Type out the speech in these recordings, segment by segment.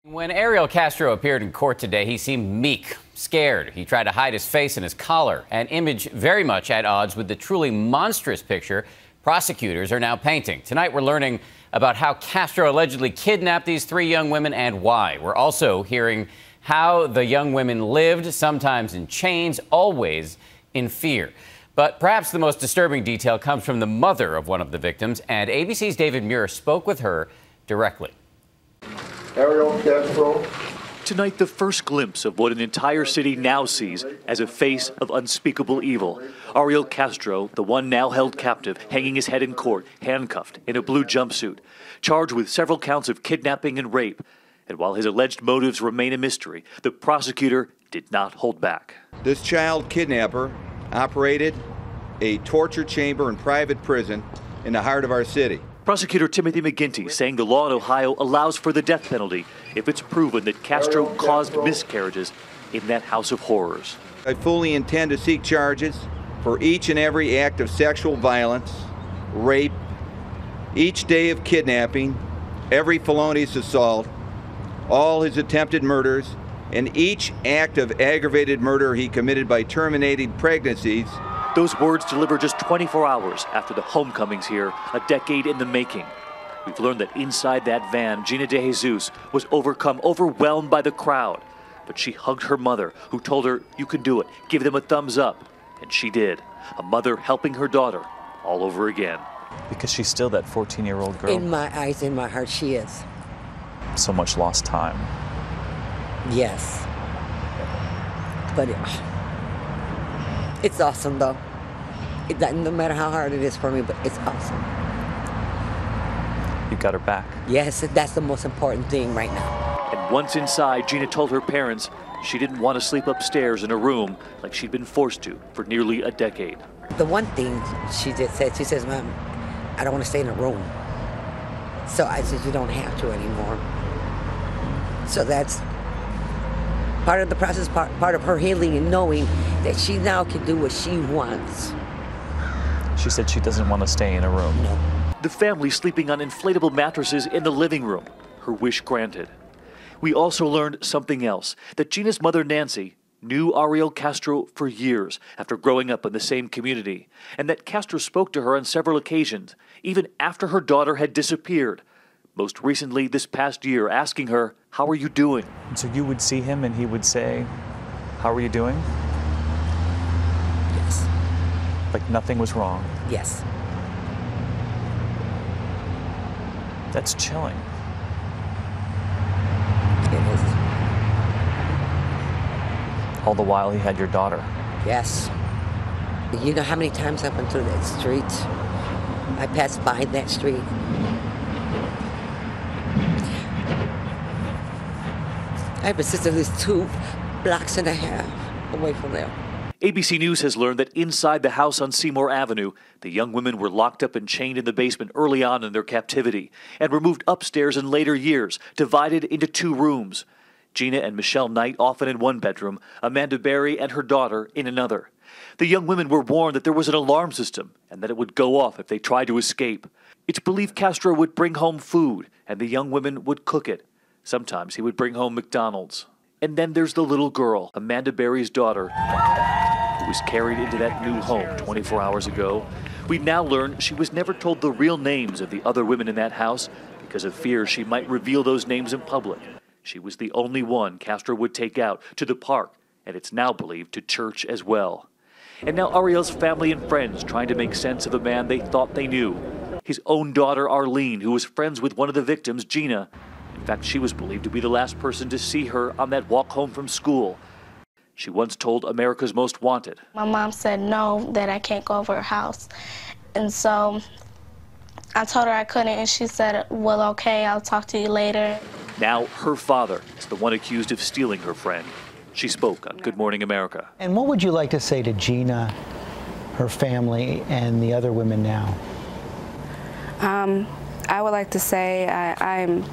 When Ariel Castro appeared in court today, he seemed meek, scared. He tried to hide his face in his collar, an image very much at odds with the truly monstrous picture prosecutors are now painting. Tonight, we're learning about how Castro allegedly kidnapped these three young women and why. We're also hearing how the young women lived, sometimes in chains, always in fear. But perhaps the most disturbing detail comes from the mother of one of the victims, and ABC's David Muir spoke with her directly. Ariel Castro. Tonight, the first glimpse of what an entire city now sees as a face of unspeakable evil. Ariel Castro, the one now held captive, hanging his head in court, handcuffed in a blue jumpsuit, charged with several counts of kidnapping and rape. And while his alleged motives remain a mystery, the prosecutor did not hold back. This child kidnapper operated a torture chamber and private prison in the heart of our city. Prosecutor Timothy McGinty saying the law in Ohio allows for the death penalty if it's proven that Castro caused miscarriages in that house of horrors. I fully intend to seek charges for each and every act of sexual violence, rape, each day of kidnapping, every felonious assault, all his attempted murders, and each act of aggravated murder he committed by terminating pregnancies. Those words delivered just 24 hours after the homecomings here, a decade in the making. We've learned that inside that van, Gina De Jesus was overwhelmed by the crowd. But she hugged her mother, who told her, "You can do it, give them a thumbs up." And she did. A mother helping her daughter all over again. Because she's still that 14-year-old girl. In my eyes, in my heart, she is. So much lost time. Yes. But it's awesome, though. No matter how hard it is for me, but it's awesome. You got her back. Yes, that's the most important thing right now. And once inside, Gina told her parents she didn't want to sleep upstairs in a room like she'd been forced to for nearly a decade. The one thing she just said, she says, "Mom, I don't want to stay in a room." So I said, "You don't have to anymore." So that's part of the process, part of her healing and knowing that she now can do what she wants. She said she doesn't want to stay in a room. No. The family sleeping on inflatable mattresses in the living room. Her wish granted. We also learned something else, that Gina's mother, Nancy, knew Ariel Castro for years after growing up in the same community, and that Castro spoke to her on several occasions, even after her daughter had disappeared. Most recently this past year, asking her, "How are you doing?" So you would see him and he would say, "How are you doing?" Yes. Like nothing was wrong. Yes. That's chilling. It is. All the while he had your daughter. Yes. You know how many times I went through that street? I passed by that street. I have a sister who's 2.5 blocks away from there. ABC News has learned that inside the house on Seymour Avenue, the young women were locked up and chained in the basement early on in their captivity and were moved upstairs in later years, divided into 2 rooms. Gina and Michelle Knight often in one bedroom, Amanda Berry and her daughter in another. The young women were warned that there was an alarm system and that it would go off if they tried to escape. It's believed Castro would bring home food and the young women would cook it. Sometimes he would bring home McDonald's. And then there's the little girl, Amanda Berry's daughter, who was carried into that new home 24 hours ago. We now learn she was never told the real names of the other women in that house because of fear she might reveal those names in public. She was the only one Castro would take out to the park, and it's now believed to church as well. And now Ariel's family and friends trying to make sense of a man they thought they knew. His own daughter, Arlene, who was friends with one of the victims, Gina. In fact, she was believed to be the last person to see her on that walk home from school. She once told America's Most Wanted. My mom said no, that I can't go over her house. And so I told her I couldn't, and she said, "Well, okay, I'll talk to you later." Now her father is the one accused of stealing her friend. She spoke on Good Morning America. And what would you like to say to Gina, her family, and the other women now? I would like to say I'm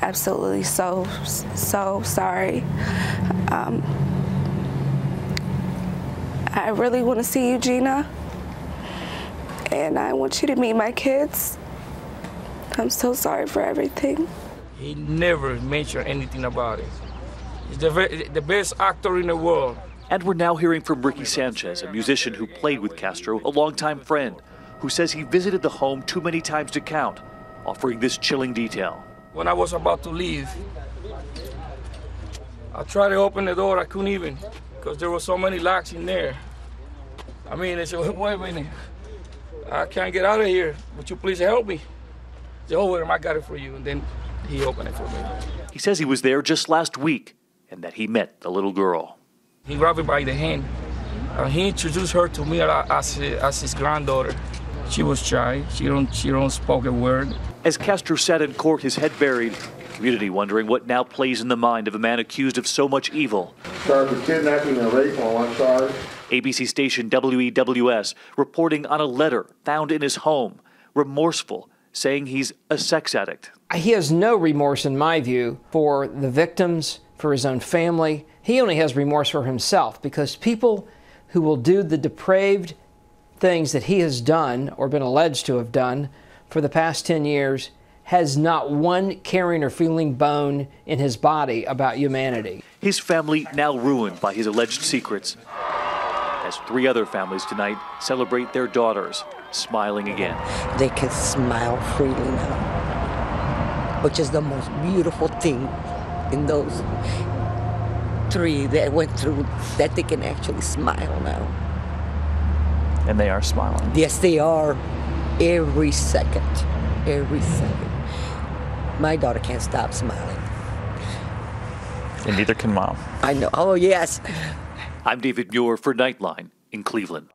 absolutely so sorry. I really want to see you, Gina, and I want you to meet my kids. I'm so sorry for everything. He never mentioned anything about it. He's the best actor in the world. And we're now hearing from Ricky Sanchez, a musician who played with Castro, a longtime friend, who says he visited the home too many times to count, offering this chilling detail. When I was about to leave, I tried to open the door, I couldn't even, because there were so many locks in there. I mean, I said, wait a minute, I can't get out of here. Would you please help me? I said, oh, wait, I got it for you. And then he opened it for me. He says he was there just last week and that he met the little girl. He grabbed her by the hand. He introduced her to me as his granddaughter. She was shy. She don't spoke a word. As Castro sat in court, his head buried, the community wondering what now plays in the mind of a man accused of so much evil. Charged with kidnapping and rape on one side. ABC station WEWS reporting on a letter found in his home, remorseful, saying he's a sex addict. He has no remorse, in my view, for the victims, for his own family. He only has remorse for himself, because people who will do the depraved things that he has done or been alleged to have done for the past 10 years has not one caring or feeling bone in his body about humanity. His family now ruined by his alleged secrets, as 3 other families tonight celebrate their daughters smiling again. They can smile freely now, which is the most beautiful thing in those 3 that went through, that they can actually smile now. And they are smiling. Yes, they are. Every second. Every second. My daughter can't stop smiling. And neither can Mom. I know. Oh, yes. I'm David Muir for Nightline in Cleveland.